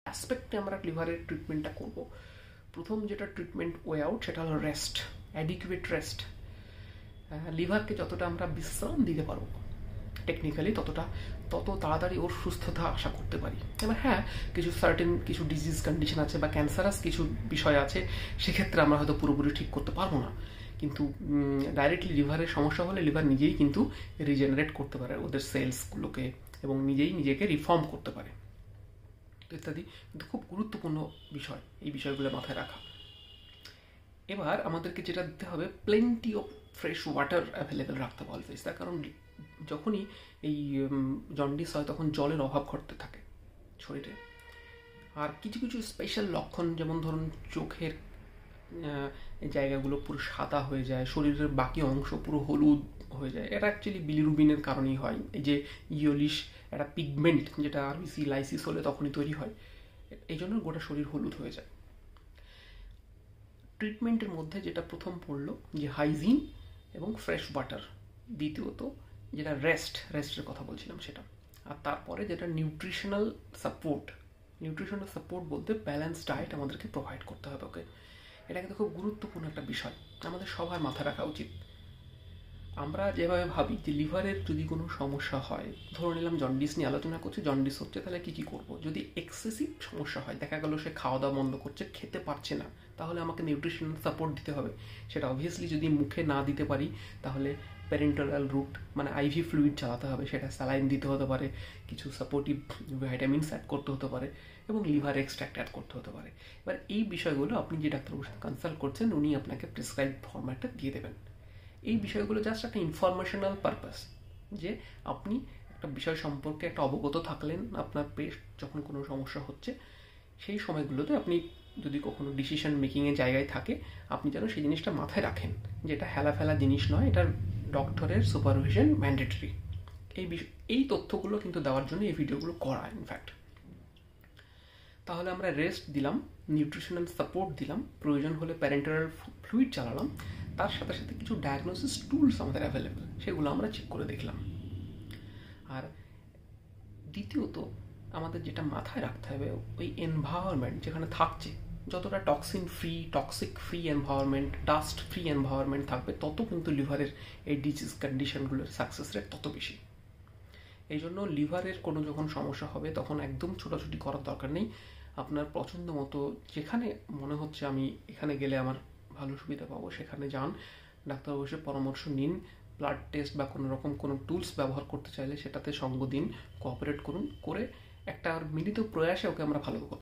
অ্যাসপেক্টে আমরা লিভারের ট্রিটমেন্টটা করব, প্রথম যেটা ট্রিটমেন্ট ওয়ে আউট সেটা হলো রেস্ট, অ্যাডিকুয়েট রেস্ট। লিভারকে যতটা আমরা বিশ্রাম দিতে পারবো টেকনিক্যালি তত তাড়াতাড়ি ওর সুস্থতা আশা করতে পারি। এবার হ্যাঁ, কিছু ডিজিজ কন্ডিশন আছে বা ক্যান্সারাস কিছু বিষয় আছে, সেক্ষেত্রে আমরা হয়তো পুরোপুরি ঠিক করতে পারবো না, কিন্তু ডাইরেক্টলি লিভারের সমস্যা হলে লিভার নিজেই কিন্তু রিজেনারেট করতে পারে ওদের সেলসগুলোকে এবং নিজেই নিজেকে রিফর্ম করতে পারে ইত্যাদি। কিন্তু খুব গুরুত্বপূর্ণ বিষয় এই বিষয়গুলো মাথায় রাখা। এবার আমাদেরকে যেটা দিতে হবে, plenty of fresh water available রাখতে হবে অলওয়েজ। তার কারণ যখনই এই জন্ডিস হয় তখন জলের অভাব ঘটতে থাকে শরীরে। আর কিছু কিছু স্পেশাল লক্ষণ, যেমন ধরুন চোখের এই জায়গাগুলো পুরো সাদা হয়ে যায়, শরীরের বাকি অংশ পুরো হলুদ হয়ে যায়, এটা অ্যাকচুয়ালি বিলিরুবিনের কারণেই হয়। এই যে ইয়োলিশ একটা পিগমেন্ট যেটা আরবিসি লাইসিস হলে তখনই তৈরি হয়, এই জন্য গোটা শরীর হলুদ হয়ে যায়। ট্রিটমেন্টের মধ্যে যেটা প্রথম পড়লো যে হাইজিন এবং ফ্রেশ ওয়াটার, দ্বিতীয়ত যেটা রেস্টের কথা বলছিলাম সেটা, আর তারপরে যেটা নিউট্রিশনাল সাপোর্ট বলতে ব্যালেন্স ডায়েট আমাদেরকে প্রোভাইড করতে হবে ওকে। এটা কিন্তু খুব গুরুত্বপূর্ণ একটা বিষয়, আমাদের সবার মাথায় রাখা উচিত। আমরা যেভাবে ভাবি যে লিভারের যদি কোনো সমস্যা হয়, ধরে নিলাম জন্ডিস নিয়ে আলোচনা করছি, জন্ডিস হচ্ছে, তাহলে কি করব? যদি এক্সেসিভ সমস্যা হয়, দেখা গেল সে খাওয়া দাওয়া বন্ধ করছে, খেতে পারছে না, তাহলে আমাকে নিউট্রিশনাল সাপোর্ট দিতে হবে। সেটা অবভিয়াসলি যদি মুখে না দিতে পারি তাহলে প্যারেন্টারাল রুট মানে আইভি ফ্লুইড চালাতে হবে, সেটা স্যালাইন দিতে হতে পারে, কিছু সাপোর্টিভ ভাইটামিনস অ্যাড করতে হতে পারে এবং লিভার এক্সট্র্যাক্ট অ্যাড করতে হতে পারে। এবার এই বিষয়গুলো আপনি যে ডাক্তারবাবুর সাথে কনসাল্ট করছেন উনি আপনাকে প্রেসক্রাইব ফরম্যাটটা দিয়ে দেবেন। এই বিষয়গুলো জাস্ট একটা ইনফরমেশনাল পারপাস, যে আপনি একটা বিষয় সম্পর্কে একটা অবগত থাকলেন, আপনার পেস্ট যখন কোনো সমস্যা হচ্ছে সেই সময়গুলোতে আপনি যদি কখনো ডিসিশন মেকিংয়ের জায়গায় থাকে, আপনি যেন সেই জিনিসটা মাথায় রাখেন যে এটা হেলাফেলা জিনিস নয়, এটা ডক্টরের সুপারভিশন ম্যান্ডেটরি। এই তথ্যগুলো কিন্তু দেওয়ার জন্য এই ভিডিওগুলো করা ইনফ্যাক্ট। তাহলে আমরা রেস্ট দিলাম, নিউট্রিশনাল সাপোর্ট দিলাম, প্রয়োজন হলে প্যারেন্টারাল ফ্লুইড চালালাম, তার সাথে সাথে কিছু ডায়াগনোসিস টুলস আমাদের অ্যাভেলেবেল, সেগুলো আমরা চেক করে দেখলাম। আর দ্বিতীয়ত আমাদের যেটা মাথায় রাখতে হবে, ওই এনভায়রনমেন্ট যেখানে থাকছে, যতটা toxic free environment, dust free environment থাকবে, তত কিন্তু লিভারের এই ডিজিজ কন্ডিশনগুলোর সাকসেস রেট তত বেশি। এই জন্য লিভারের কোনো যখন সমস্যা হবে তখন একদম ছোটাছুটি করার দরকার নেই। আপনার পছন্দ মতো যেখানে মনে হচ্ছে আমি এখানে গেলে আমার ভালো সুবিধা পাবো সেখানে যান, ডাক্তারবাবুর সাথে পরামর্শ নিন, ব্লাড টেস্ট বা কোনো রকম কোনো টুলস ব্যবহার করতে চাইলে সেটাতে সঙ্গ দিন, কোঅপারেট করুন, করে একটা মিলিত প্রয়াসে ওকে আমরা ভালো